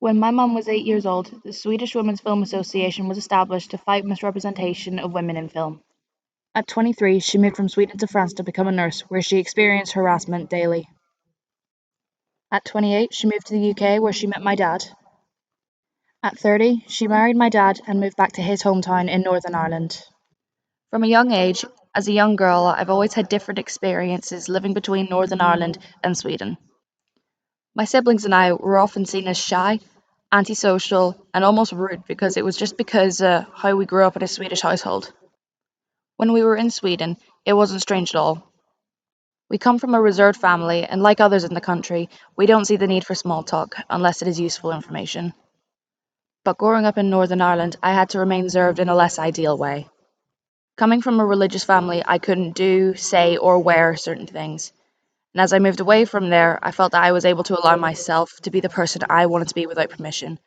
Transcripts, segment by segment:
When my mum was 8 years old, the Swedish Women's Film Association was established to fight misrepresentation of women in film. At 23, she moved from Sweden to France to become a nurse, where she experienced harassment daily. At 28, she moved to the UK, where she met my dad. At 30, she married my dad and moved back to his hometown in Northern Ireland. From a young age, as a young girl, I've always had different experiences living between Northern Ireland and Sweden. My siblings and I were often seen as shy, antisocial, and almost rude because it was just because how we grew up in a Swedish household. When we were in Sweden, it wasn't strange at all. We come from a reserved family, and like others in the country, we don't see the need for small talk unless it is useful information. But growing up in Northern Ireland, I had to remain reserved in a less ideal way. Coming from a religious family, I couldn't do, say, or wear certain things. And as I moved away from there, I felt that I was able to allow myself to be the person I wanted to be without permission,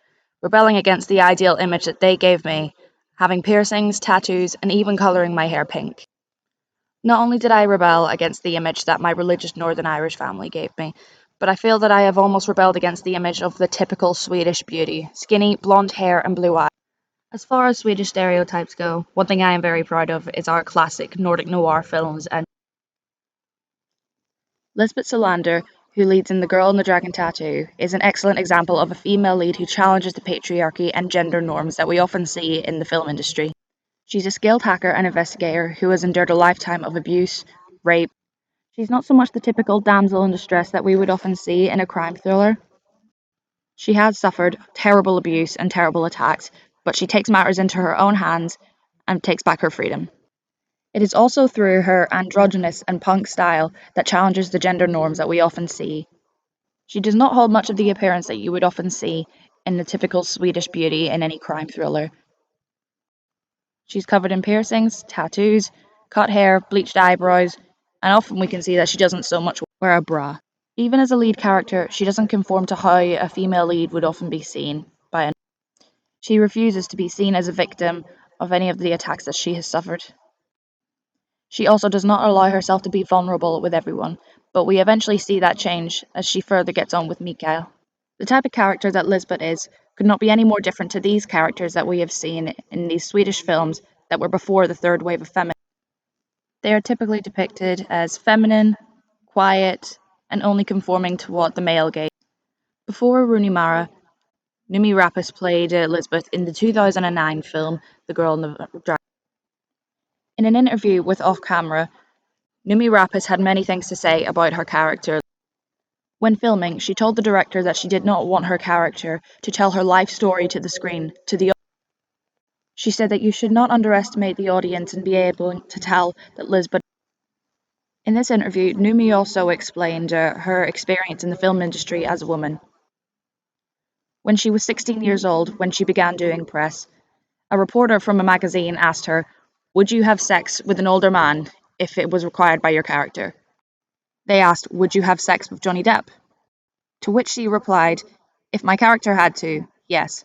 rebelling against the ideal image that they gave me, having piercings, tattoos, and even colouring my hair pink. Not only did I rebel against the image that my religious Northern Irish family gave me, but I feel that I have almost rebelled against the image of the typical Swedish beauty, skinny, blonde hair, and blue eyes. As far as Swedish stereotypes go, one thing I am very proud of is our classic Nordic noir films, and Lisbeth Salander, who leads in The Girl and the Dragon Tattoo, is an excellent example of a female lead who challenges the patriarchy and gender norms that we often see in the film industry. She's a skilled hacker and investigator who has endured a lifetime of abuse, rape. She's not so much the typical damsel in distress that we would often see in a crime thriller. She has suffered terrible abuse and terrible attacks, but she takes matters into her own hands and takes back her freedom. It is also through her androgynous and punk style that challenges the gender norms that we often see. She does not hold much of the appearance that you would often see in the typical Swedish beauty in any crime thriller. She's covered in piercings, tattoos, cut hair, bleached eyebrows, and often we can see that she doesn't so much wear a bra. Even as a lead character, she doesn't conform to how a female lead would often be seen by a. She refuses to be seen as a victim of any of the attacks that she has suffered. She also does not allow herself to be vulnerable with everyone, but we eventually see that change as she further gets on with Mikael. The type of character that Lisbeth is could not be any more different to these characters that we have seen in these Swedish films that were before the third wave of feminism. They are typically depicted as feminine, quiet, and only conforming to what the male gaze. Before Rooney Mara, Numi Rapace played Lisbeth in the 2009 film The Girl and the Dragon. In an interview with Off Camera, Numi Rapace had many things to say about her character. When filming, she told the director that she did not want her character to tell her life story to the screen, to the. She said that you should not underestimate the audience and be able to tell that Lisbeth. In this interview, Numi also explained her experience in the film industry as a woman. When she was 16 years old, when she began doing press, a reporter from a magazine asked her, "Would you have sex with an older man if it was required by your character?" They asked, "Would you have sex with Johnny Depp?" To which she replied, "If my character had to, yes.